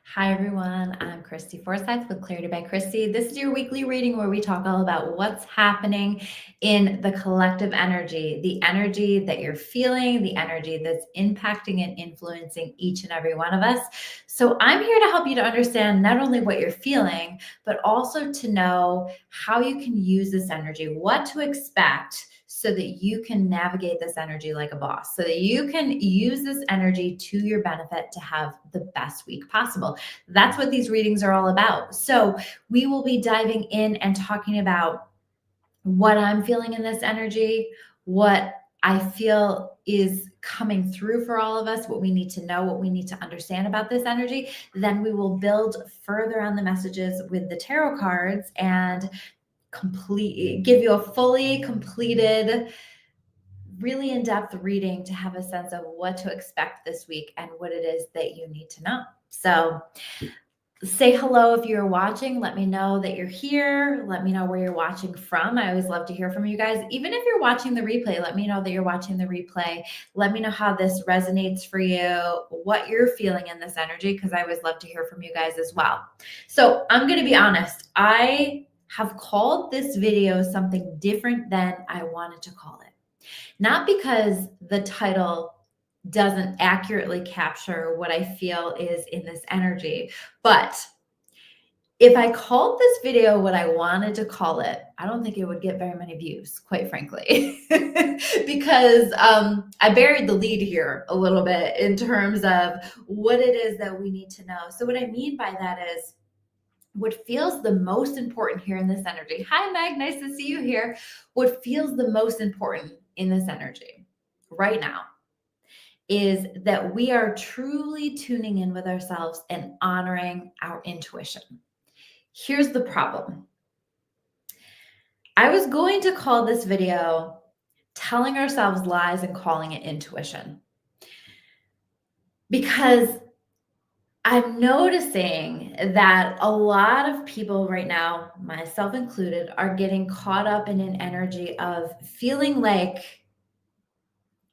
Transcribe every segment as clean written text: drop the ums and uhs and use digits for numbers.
Hi, everyone. I'm Christy Forsyth with Clarity by Christy. This is your weekly reading where we talk all about what's happening in the collective energy, the energy that you're feeling, the energy that's impacting and influencing each and every one of us. So, I'm here to help you to understand not only what you're feeling, but also to know how you can use this energy, what to expect so that you can navigate this energy like a boss, so that you can use this energy to your benefit to have the best week possible. That's what these readings are all about. So we will be diving in and talking about what I'm feeling in this energy, what I feel is coming through for all of us, what we need to know, what we need to understand about this energy. Then we will build further on the messages with the tarot cards and give you a fully completed, really in-depth reading to have a sense of what to expect this week and what it is that you need to know. So say hello if you're watching. Let me know that you're here. Let me know where you're watching from. I always love to hear from you guys. Even if you're watching the replay, let me know that you're watching the replay. Let me know how this resonates for you, what you're feeling in this energy, because I always love to hear from you guys as well. So I'm going to be honest. I have called this video something different than I wanted to call it. Not because the title doesn't accurately capture what I feel is in this energy, but if I called this video what I wanted to call it, I don't think it would get very many views, quite frankly, because I buried the lead here a little bit in terms of what it is that we need to know. So what I mean by that is what feels the most important here in this energy. Hi, Meg. Nice to see you here. What feels the most important in this energy right now is that we are truly tuning in with ourselves and honoring our intuition. Here's the problem. I was going to call this video telling ourselves lies and calling it intuition, because I'm noticing that a lot of people right now, myself included, are getting caught up in an energy of feeling like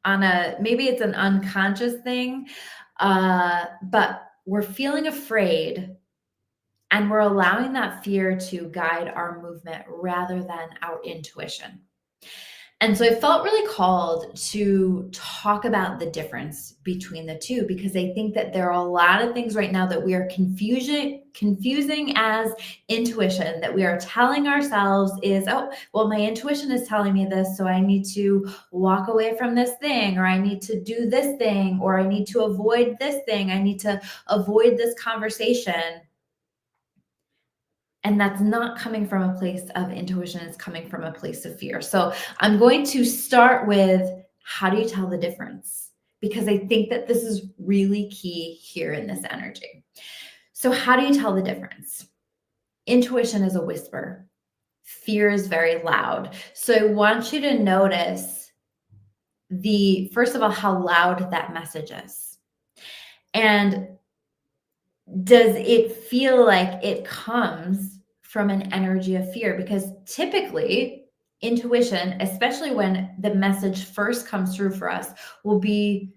maybe it's an unconscious thing, but we're feeling afraid and we're allowing that fear to guide our movement rather than our intuition. And so I felt really called to talk about the difference between the two, because I think that there are a lot of things right now that we are confusing as intuition, that we are telling ourselves is, oh, well, my intuition is telling me this, so I need to walk away from this thing, or I need to do this thing, or I need to avoid this thing. I need to avoid this conversation. And that's not coming from a place of intuition, it's coming from a place of fear. So I'm going to start with, how do you tell the difference? Because I think that this is really key here in this energy. So how do you tell the difference? Intuition is a whisper. Fear is very loud. So I want you to notice first of all, how loud that message is. And does it feel like it comes from an energy of fear? Because typically intuition, especially when the message first comes through for us, will be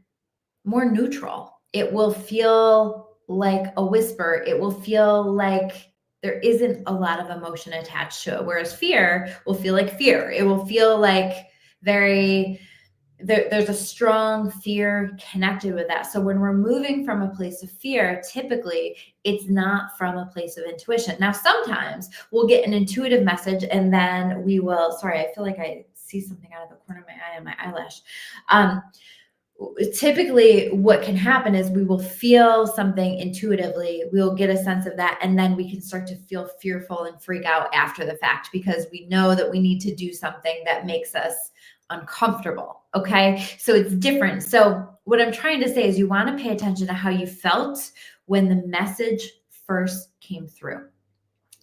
more neutral. It will feel like a whisper. It will feel like there isn't a lot of emotion attached to it. Whereas fear will feel like fear. It will feel like there's a strong fear connected with that. So when we're moving from a place of fear, typically it's not from a place of intuition. Now, sometimes we'll get an intuitive message and then we will, sorry, I feel like I see something out of the corner of my eye and my eyelash. Typically what can happen is we will feel something intuitively, we'll get a sense of that, and then we can start to feel fearful and freak out after the fact, because we know that we need to do something that makes us uncomfortable. Okay, so it's different. So what I'm trying to say is you want to pay attention to how you felt when the message first came through.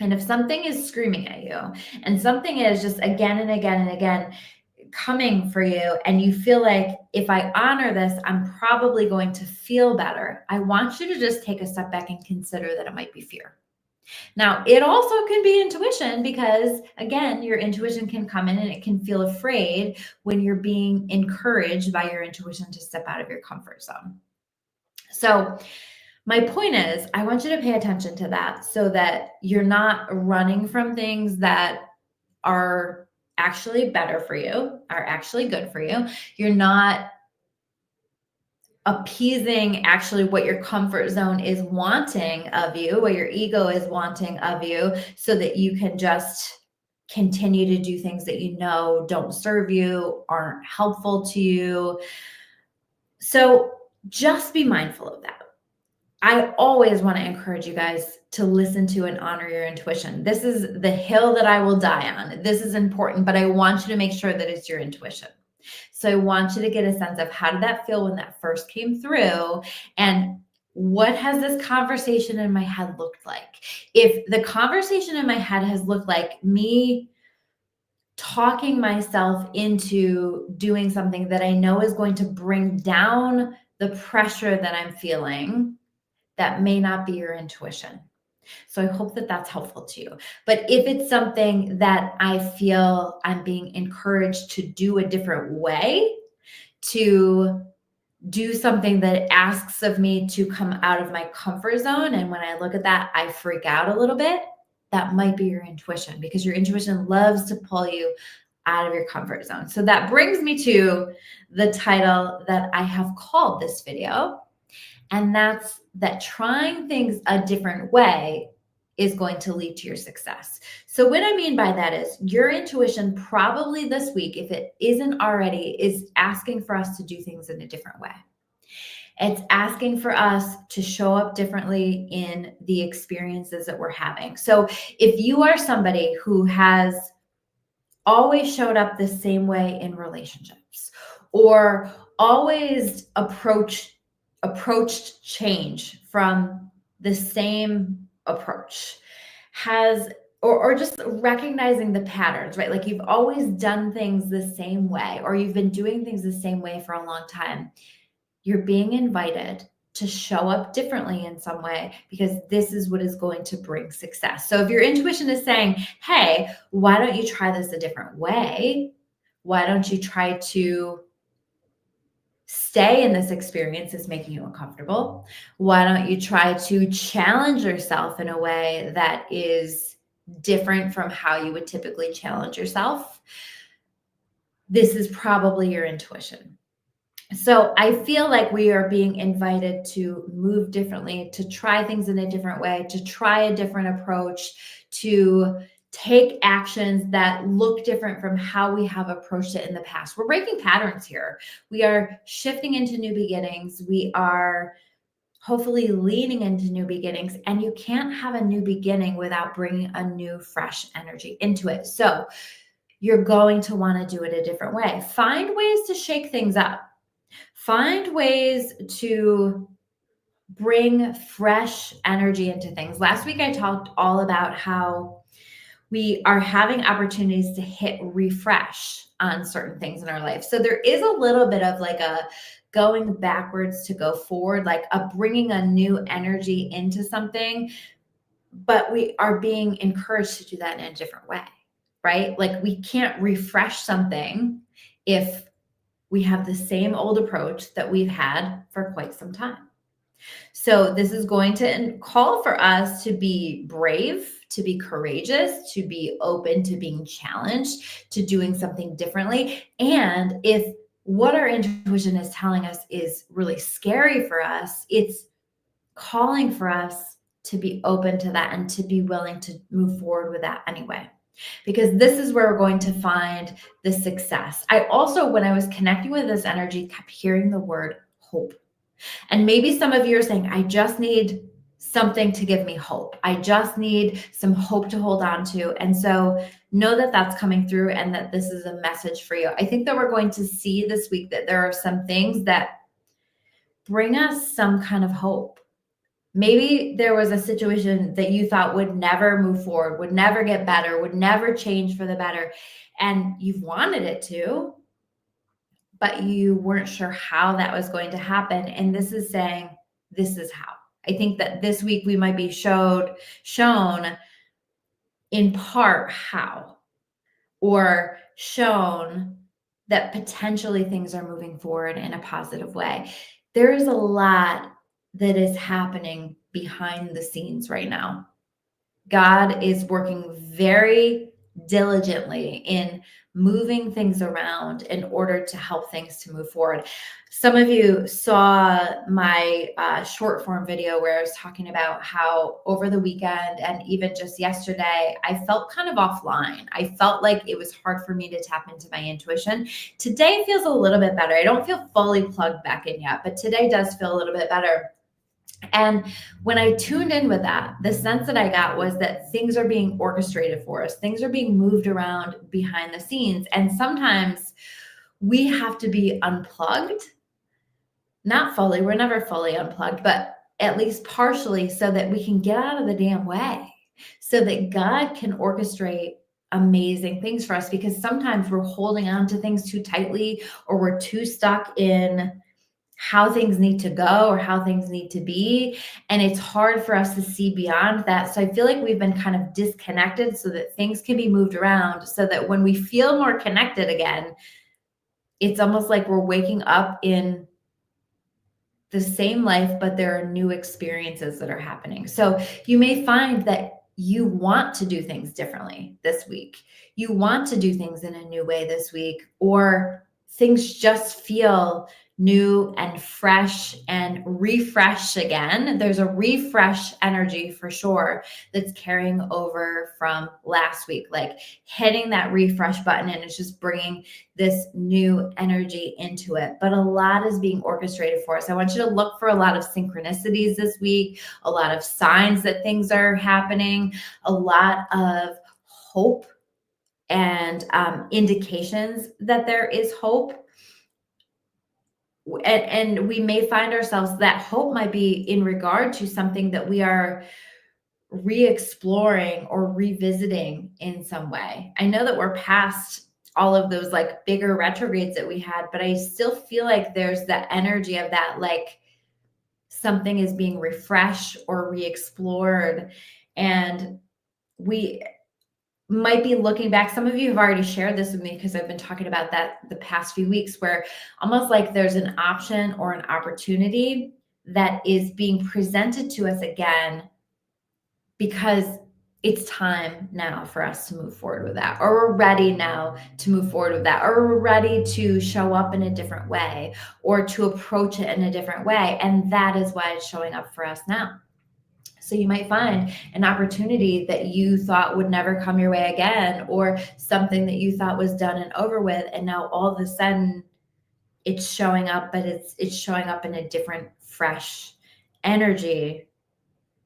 And if something is screaming at you and something is just again and again and again coming for you, and you feel like, if I honor this, I'm probably going to feel better, I want you to just take a step back and consider that it might be fear. Now, it also can be intuition, because again, your intuition can come in and it can feel afraid when you're being encouraged by your intuition to step out of your comfort zone. So My point is, I want you to pay attention to that so that you're not running from things that are actually better for you, are actually good for you. You're not appeasing actually what your comfort zone is wanting of you, what your ego is wanting of you, so that you can just continue to do things that you know don't serve you, aren't helpful to you. So just be mindful of that. I always want to encourage you guys to listen to and honor your intuition. This is the hill that I will die on. This is important, but I want you to make sure that it's your intuition. So I want you to get a sense of, how did that feel when that first came through? And what has this conversation in my head looked like? If the conversation in my head has looked like me talking myself into doing something that I know is going to bring down the pressure that I'm feeling, that may not be your intuition. So I hope that that's helpful to you. But if it's something that I feel I'm being encouraged to do a different way, to do something that asks of me to come out of my comfort zone, and when I look at that, I freak out a little bit, that might be your intuition, because your intuition loves to pull you out of your comfort zone. So that brings me to the title that I have called this video, and that's that trying things a different way is going to lead to your success. So what I mean by that is, your intuition probably this week, if it isn't already, is asking for us to do things in a different way. It's asking for us to show up differently in the experiences that we're having. So if you are somebody who has always showed up the same way in relationships, or always approached change from the same approach, has or just recognizing the patterns, right? Like, you've always done things the same way, or you've been doing things the same way for a long time. You're being invited to show up differently in some way, because this is what is going to bring success. So if your intuition is saying, hey, why don't you try this a different way? Why don't you try to stay in this experience that's making you uncomfortable? Why don't you try to challenge yourself in a way that is different from how you would typically challenge yourself? This is probably your intuition. So I feel like we are being invited to move differently, to try things in a different way, to try a different approach, to take actions that look different from how we have approached it in the past. We're breaking patterns here. We are shifting into new beginnings. We are hopefully leaning into new beginnings, and you can't have a new beginning without bringing a new, fresh energy into it. So you're going to want to do it a different way. Find ways to shake things up. Find ways to bring fresh energy into things. Last week, I talked all about how we are having opportunities to hit refresh on certain things in our life. So there is a little bit of like a going backwards to go forward, like a bringing a new energy into something, but we are being encouraged to do that in a different way, right? Like, we can't refresh something if we have the same old approach that we've had for quite some time. So this is going to call for us to be brave, to be courageous, to be open to being challenged, to doing something differently. And if what our intuition is telling us is really scary for us, it's calling for us to be open to that and to be willing to move forward with that anyway, because this is where we're going to find the success. I also, when I was connecting with this energy, kept hearing the word hope. And maybe some of you are saying, I just need something to give me hope. I just need some hope to hold on to. And so know that that's coming through, and that this is a message for you. I think that we're going to see this week that there are some things that bring us some kind of hope. Maybe there was a situation that you thought would never move forward, would never get better, would never change for the better, and you've wanted it to, but you weren't sure how that was going to happen. And this is saying, this is how. I think that this week we might be shown in part how, or shown that potentially things are moving forward in a positive way. There is a lot that is happening behind the scenes right now. God is working very diligently in moving things around in order to help things to move forward. Some of you saw my short form video where I was talking about how over the weekend and even just yesterday, I felt kind of offline. I felt like it was hard for me to tap into my intuition. Today feels a little bit better. I don't feel fully plugged back in yet, but today does feel a little bit better. And when I tuned in with that, the sense that I got was that things are being orchestrated for us, things are being moved around behind the scenes. And sometimes we have to be unplugged, not fully, we're never fully unplugged, but at least partially so that we can get out of the damn way, so that God can orchestrate amazing things for us. Because sometimes we're holding on to things too tightly, or we're too stuck in how things need to go or how things need to be. And it's hard for us to see beyond that. So I feel like we've been kind of disconnected so that things can be moved around, so that when we feel more connected again, it's almost like we're waking up in the same life, but there are new experiences that are happening. So you may find that you want to do things differently this week. You want to do things in a new way this week, or things just feel new and fresh and refresh again. There's a refresh energy for sure that's carrying over from last week, like hitting that refresh button, and it's just bringing this new energy into it. But a lot is being orchestrated for us. I want you to look for a lot of synchronicities this week, a lot of signs that things are happening, a lot of hope and indications that there is hope. And we may find ourselves, that hope might be in regard to something that we are re-exploring or revisiting in some way. I know that we're past all of those like bigger retrogrades that we had, but I still feel like there's that energy of that, like something is being refreshed or re-explored. And we might be looking back. Some of you have already shared this with me because I've been talking about that the past few weeks, where almost like there's an option or an opportunity that is being presented to us again, because it's time now for us to move forward with that, or we're ready now to move forward with that, or we're ready to show up in a different way or to approach it in a different way. And that is why it's showing up for us now. So you might find an opportunity that you thought would never come your way again, or something that you thought was done and over with, and now all of a sudden it's showing up, but it's showing up in a different, fresh energy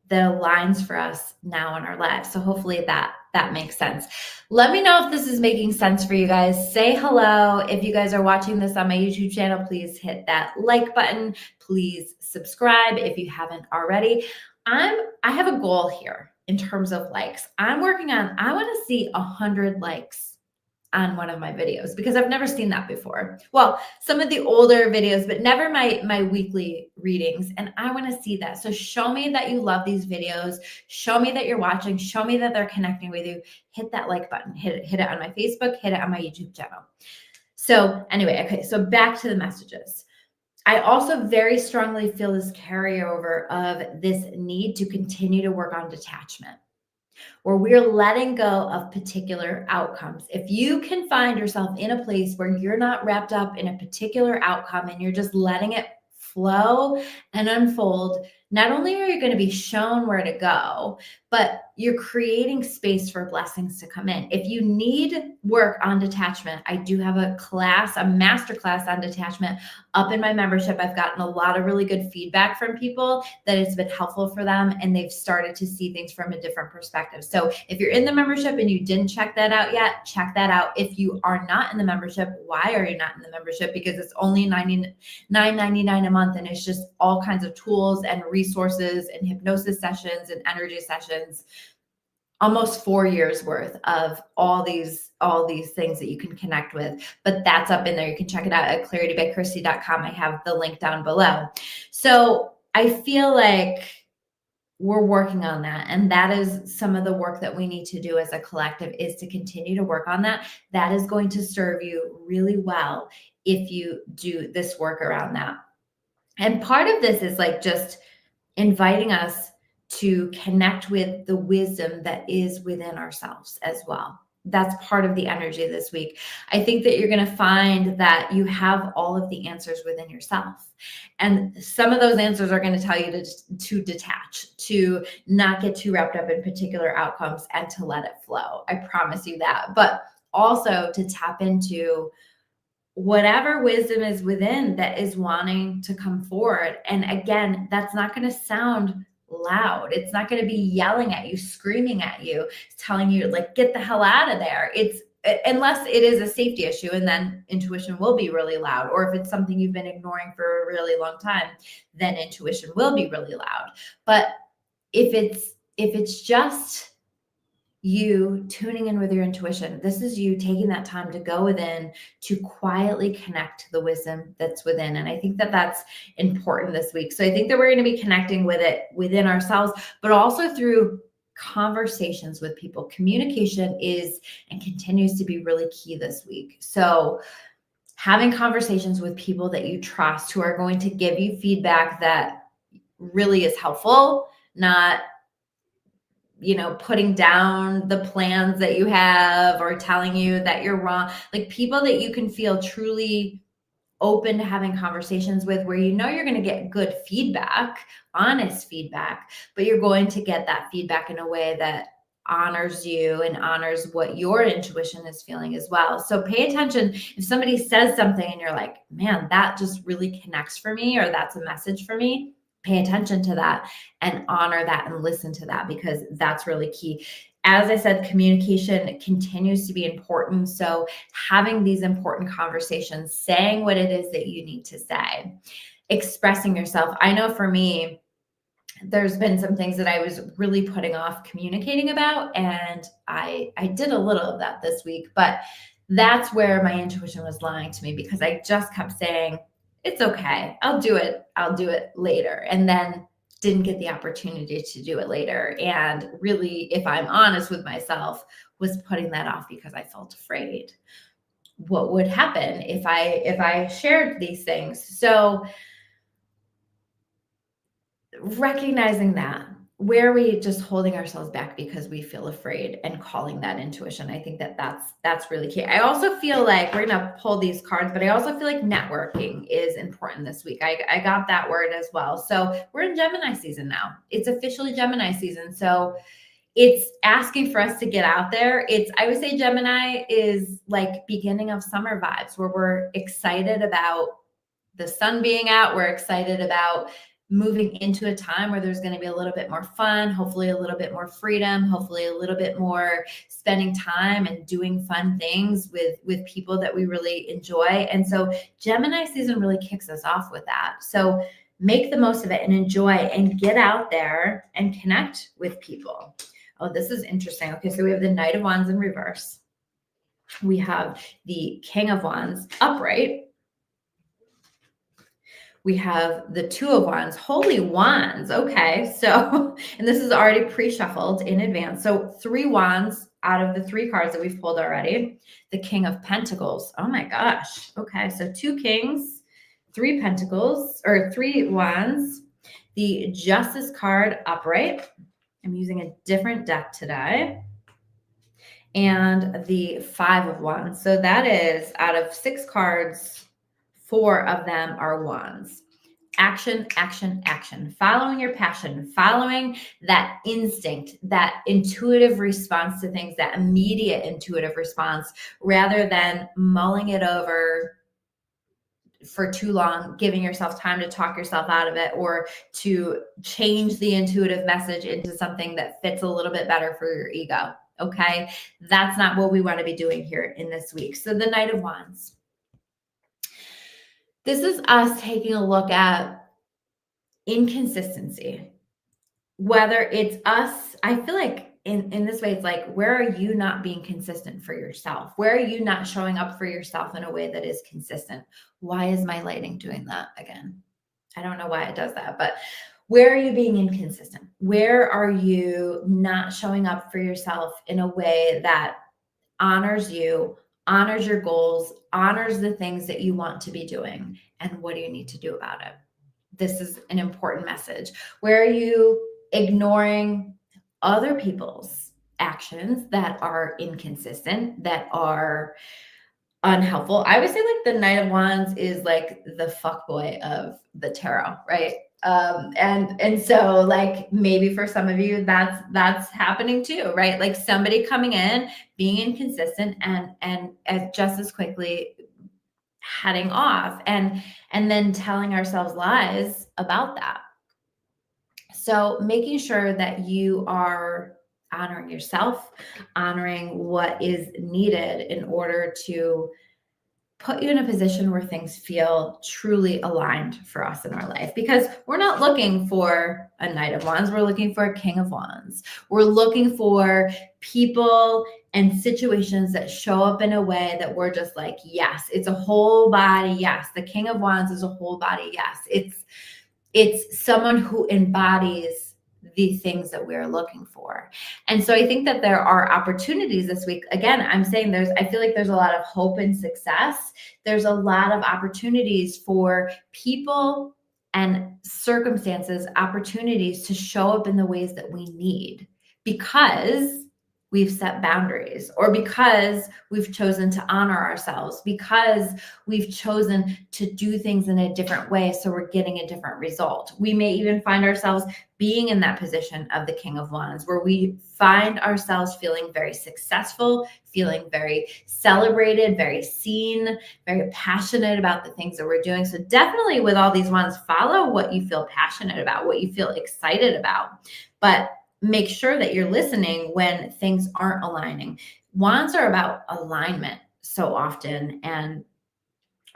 that aligns for us now in our lives. So hopefully that makes sense. Let me know if this is making sense for you guys. Say hello. If you guys are watching this on my YouTube channel, please hit that like button. Please subscribe if you haven't already. I have a goal here in terms of likes. I want to see 100 likes on one of my videos, because I've never seen that before. Well, some of the older videos, but never my weekly readings. And I want to see that. So show me that you love these videos. Show me that you're watching. Show me that they're connecting with you. Hit that like button. Hit it on my Facebook. Hit it on my YouTube channel. So anyway, okay. So back to the messages. I also very strongly feel this carryover of this need to continue to work on detachment, where we're letting go of particular outcomes. If you can find yourself in a place where you're not wrapped up in a particular outcome and you're just letting it flow and unfold, not only are you going to be shown where to go, but you're creating space for blessings to come in. If you need work on detachment, I do have a master class on detachment up in my membership. I've gotten a lot of really good feedback from people that it's been helpful for them, and they've started to see things from a different perspective. So if you're in the membership and you didn't check that out yet, check that out. If you are not in the membership, why are you not in the membership? Because it's only $9.99 a month, and it's just all kinds of tools and resources and hypnosis sessions and energy sessions, almost 4 years worth of all these things that you can connect with. But that's up in there. You can check it out at claritybychristy.com. I have the link down below. So I feel like we're working on that. And that is some of the work that we need to do as a collective, is to continue to work on that. That is going to serve you really well if you do this work around that. And part of this is like just inviting us to connect with the wisdom that is within ourselves as well. That's part of the energy this week. I think that you're going to find that you have all of the answers within yourself. And some of those answers are going to tell you to detach, to not get too wrapped up in particular outcomes and to let it flow. I promise you that. But also to tap into whatever wisdom is within that is wanting to come forward. And again, that's not going to sound loud. It's not going to be yelling at you, screaming at you, telling you like, get the hell out of there. It's unless it is a safety issue, and then intuition will be really loud. Or if it's something you've been ignoring for a really long time, then intuition will be really loud. But if it's just you tuning in with your intuition, this is you taking that time to go within, to quietly connect to the wisdom that's within. And I think that that's important this week. So I think that we're going to be connecting with it within ourselves, but also through conversations with people. Communication is and continues to be really key this week. So having conversations with people that you trust, who are going to give you feedback that really is helpful, not putting down the plans that you have or telling you that you're wrong. Like people that you can feel truly open to having conversations with, where you're going to get good feedback, honest feedback, but you're going to get that feedback in a way that honors you and honors what your intuition is feeling as well. So pay attention if somebody says something and you're like, man, that just really connects for me, or that's a message for me. Pay attention to that and honor that and listen to that, because that's really key. As I said, communication continues to be important. So having these important conversations, saying what it is that you need to say, expressing yourself. I know for me, there's been some things that I was really putting off communicating about, and I did a little of that this week, but that's where my intuition was lying to me, because I just kept saying, it's okay, I'll do it later. And then didn't get the opportunity to do it later. And really, if I'm honest with myself, was putting that off because I felt afraid. What would happen if I shared these things? So recognizing that, where are we just holding ourselves back because we feel afraid, and calling that intuition. I think that that's really key. I also feel like we're going to pull these cards, but I also feel like networking is important this week. I got that word as well. So we're in Gemini season now. It's officially Gemini season. So it's asking for us to get out there. I would say Gemini is like beginning of summer vibes, where we're excited about the sun being out. We're excited about moving into a time where there's going to be a little bit more fun, hopefully a little bit more freedom, hopefully a little bit more spending time and doing fun things with people that we really enjoy. And so Gemini season really kicks us off with that. So make the most of it and enjoy, and get out there and connect with people. Oh, this is interesting. Okay, so we have the Knight of Wands in reverse. We have the King of Wands upright. We have the Two of Wands, Holy Wands. Okay, so, and this is already pre-shuffled in advance. So 3 wands out of the 3 cards that we've pulled already. The King of Pentacles. Oh my gosh. Okay, so 2 kings, 3 pentacles, or 3 wands. The Justice card upright. I'm using a different deck today. And the 5 of Wands. So that is, out of 6 cards, 4 of them are wands. Action, action, action. Following your passion, following that instinct, that intuitive response to things, that immediate intuitive response, rather than mulling it over for too long, giving yourself time to talk yourself out of it, or to change the intuitive message into something that fits a little bit better for your ego. Okay. That's not what we want to be doing here in this week. So the Knight of Wands. This is us taking a look at inconsistency. Whether it's us, I feel like in this way, it's like, where are you not being consistent for yourself? Where are you not showing up for yourself in a way that is consistent? Why is my lighting doing that again? I don't know why it does that, but where are you being inconsistent? Where are you not showing up for yourself in a way that honors you, honors your goals, honors the things that you want to be doing? And what do you need to do about it? this is an important message. Where are you ignoring other people's actions that are inconsistent, that are unhelpful? I would say like the Knight of Wands is like the fuckboy of the tarot, right? And so like maybe for some of you that's happening too, right? Like somebody coming in, being inconsistent and just as quickly heading off and then telling ourselves lies about that. So making sure that you are honoring yourself, honoring what is needed in order to put you in a position where things feel truly aligned for us in our life, because we're not looking for a Knight of Wands. We're looking for a King of Wands. We're looking for people and situations that show up in a way that we're just like, yes, it's a whole body. Yes. The King of Wands is a whole body. Yes. It's someone who embodies the things that we're looking for. And so I think that there are opportunities this week. Again, I'm saying I feel like there's a lot of hope and success. There's a lot of opportunities for people and circumstances, opportunities to show up in the ways that we need, because we've set boundaries, or because we've chosen to honor ourselves, because we've chosen to do things in a different way. So we're getting a different result. We may even find ourselves being in that position of the King of Wands, where we find ourselves feeling very successful, feeling very celebrated, very seen, very passionate about the things that we're doing. So definitely with all these wands, follow what you feel passionate about, what you feel excited about. But make sure that you're listening when things aren't aligning. Wands are about alignment so often, and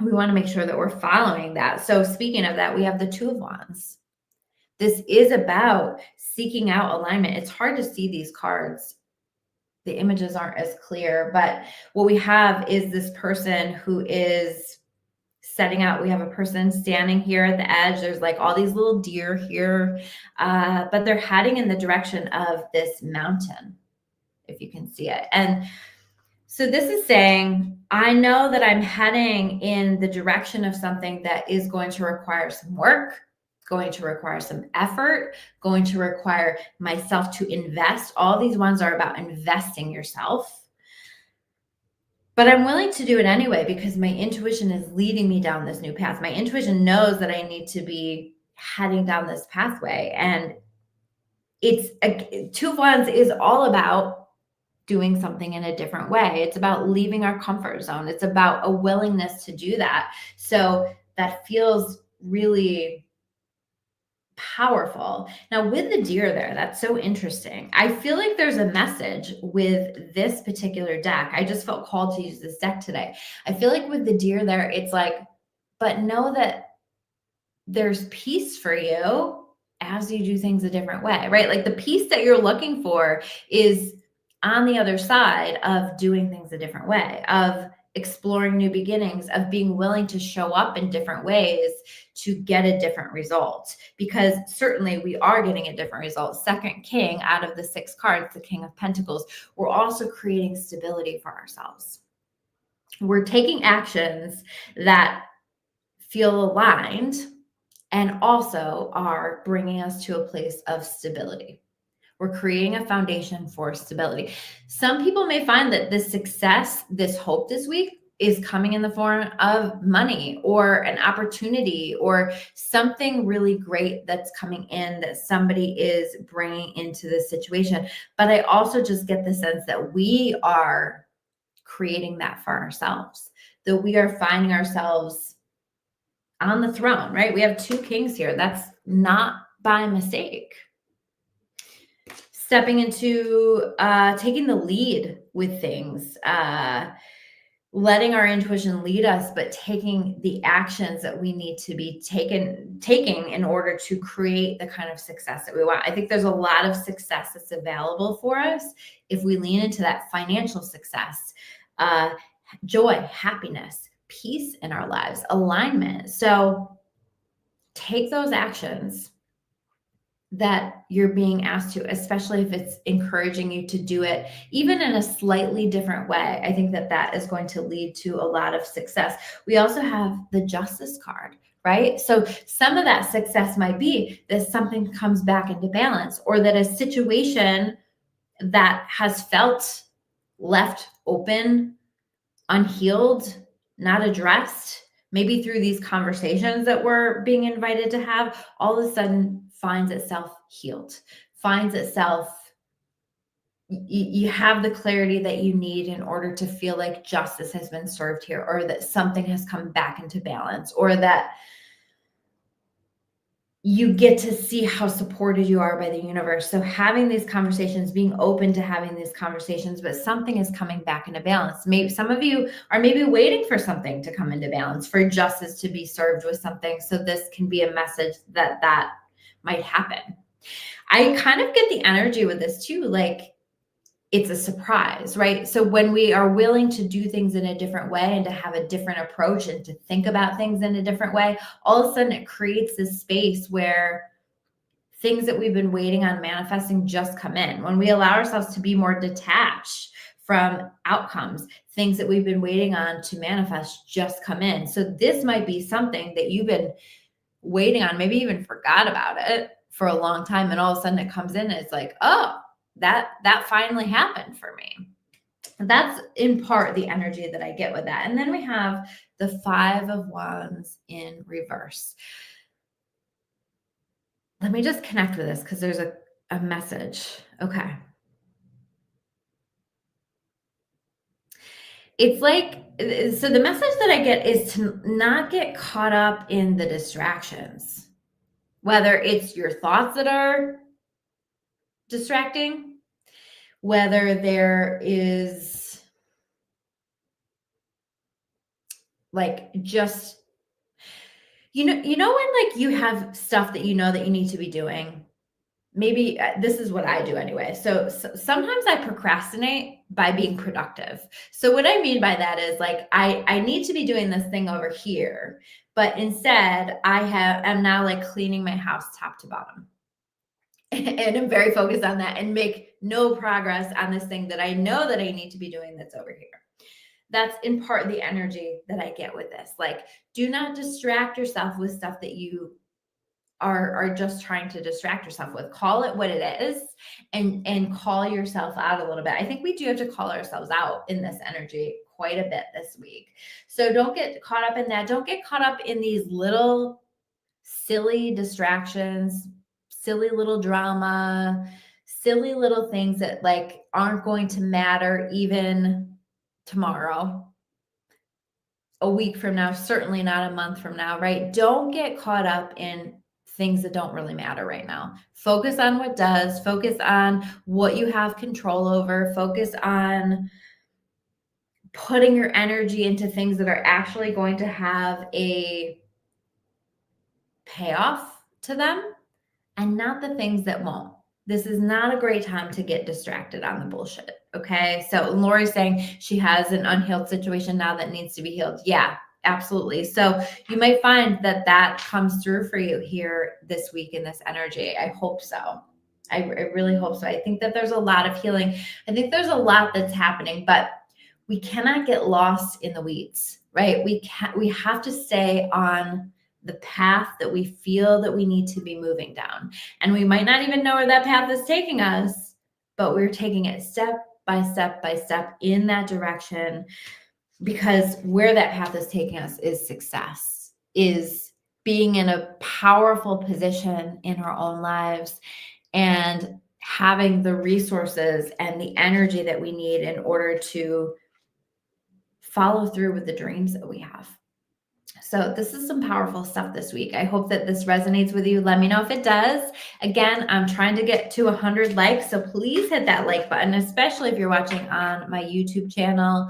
we want to make sure that we're following that. So speaking of that, we have the Two of Wands. This is about seeking out alignment. It's hard to see these cards. The images aren't as clear, but what we have is this person who is setting out. We have a person standing here at the edge. There's like all these little deer here, but they're heading in the direction of this mountain, if you can see it. And so this is saying, I know that I'm heading in the direction of something that is going to require some work, going to require some effort, going to require myself to invest. All these ones are about investing yourself. But I'm willing to do it anyway, because my intuition is leading me down this new path. My intuition knows that I need to be heading down this pathway. And Two of Wands is all about doing something in a different way. It's about leaving our comfort zone. It's about a willingness to do that. So that feels really powerful. Now with the deer there, that's so interesting. I feel like there's a message with this particular deck. I just felt called to use this deck today. I feel like with the deer there, it's like, but know that there's peace for you as you do things a different way, right? Like the peace that you're looking for is on the other side of doing things a different way, of exploring new beginnings, of being willing to show up in different ways to get a different result. Because certainly we are getting a different result. Second king out of the 6 cards, the King of Pentacles, we're also creating stability for ourselves. We're taking actions that feel aligned and also are bringing us to a place of stability. We're creating a foundation for stability. Some people may find that this success, this hope this week is coming in the form of money or an opportunity or something really great that's coming in that somebody is bringing into this situation. But I also just get the sense that we are creating that for ourselves, that we are finding ourselves on the throne, right? We have 2 kings here. That's not by mistake. Stepping into taking the lead with things, letting our intuition lead us, but taking the actions that we need to be taking in order to create the kind of success that we want. I think there's a lot of success that's available for us if we lean into that financial success, joy, happiness, peace in our lives, alignment. So take those actions that you're being asked to, especially if it's encouraging you to do it even in a slightly different way. I think that that is going to lead to a lot of success. We also have the Justice card, right? So some of that success might be that something comes back into balance, or that a situation that has felt left open, unhealed, not addressed, maybe through these conversations that we're being invited to have, all of a sudden finds itself healed, finds itself, you have the clarity that you need in order to feel like justice has been served here, or that something has come back into balance, or that you get to see how supported you are by the universe. So having these conversations, being open to having these conversations, but something is coming back into balance. Maybe some of you are maybe waiting for something to come into balance, for justice to be served with something. So this can be a message that that might happen. I kind of get the energy with this too, like it's a surprise, right? So when we are willing to do things in a different way and to have a different approach and to think about things in a different way, all of a sudden it creates this space where things that we've been waiting on manifesting just come in. When we allow ourselves to be more detached from outcomes, things that we've been waiting on to manifest just come in. So this might be something that you've been waiting on, maybe even forgot about it for a long time, and all of a sudden it comes in and it's like, oh, that finally happened for me. That's in part the energy that I get with that. And then we have the 5 of Wands in reverse. Let me just connect with this because there's a message. Okay. It's like, so the message that I get is to not get caught up in the distractions, whether it's your thoughts that are distracting, whether there is like just, when like you have stuff that you know that you need to be doing. Maybe this is what I do anyway. So sometimes I procrastinate by being productive. So what I mean by that is like I need to be doing this thing over here, but instead I'm now like cleaning my house top to bottom. And I'm very focused on that and make no progress on this thing that I know that I need to be doing that's over here. That's in part the energy that I get with this. Like, do not distract yourself with stuff that you are just trying to distract yourself with. Call it what it is, and call yourself out a little bit. I think we do have to call ourselves out in this energy quite a bit this week. So don't get caught up in that. Don't get caught up in these little silly distractions, silly little drama, silly little things that like aren't going to matter even tomorrow, a week from now, certainly not a month from now, right? Don't get caught up in things that don't really matter right now. Focus on what does, focus on what you have control over, focus on putting your energy into things that are actually going to have a payoff to them, and not the things that won't. This is not a great time to get distracted on the bullshit. Okay. So Lori's saying she has an unhealed situation now that needs to be healed. Yeah, absolutely. So you might find that that comes through for you here this week in this energy. I hope so. I really hope so. I think that there's a lot of healing. I think there's a lot that's happening, but we cannot get lost in the weeds, right? We have to stay on the path that we feel that we need to be moving down. And we might not even know where that path is taking us, but we're taking it step by step by step in that direction, because where that path is taking us is success, is being in a powerful position in our own lives and having the resources and the energy that we need in order to follow through with the dreams that we have. So this is some powerful stuff this week. I hope that this resonates with you. Let me know if it does. Again, I'm trying to get to 100 likes, so please hit that like button, especially if you're watching on my YouTube channel.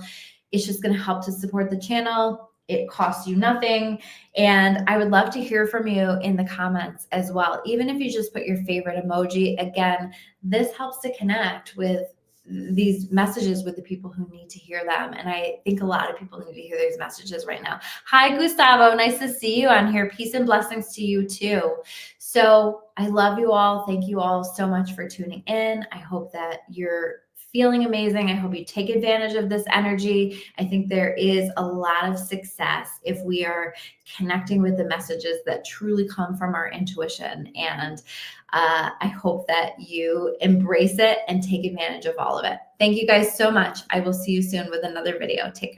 It's just going to help to support the channel. It costs you nothing. And I would love to hear from you in the comments as well. Even if you just put your favorite emoji, again, this helps to connect with these messages with the people who need to hear them. And I think a lot of people need to hear these messages right now. Hi, Gustavo. Nice to see you on here. Peace and blessings to you too. So So I love you all. Thank you all so much for tuning in. I hope that you're feeling amazing. I hope you take advantage of this energy. I think there is a lot of success if we are connecting with the messages that truly come from our intuition. And I hope that you embrace it and take advantage of all of it. Thank you guys so much. I will see you soon with another video. Take care.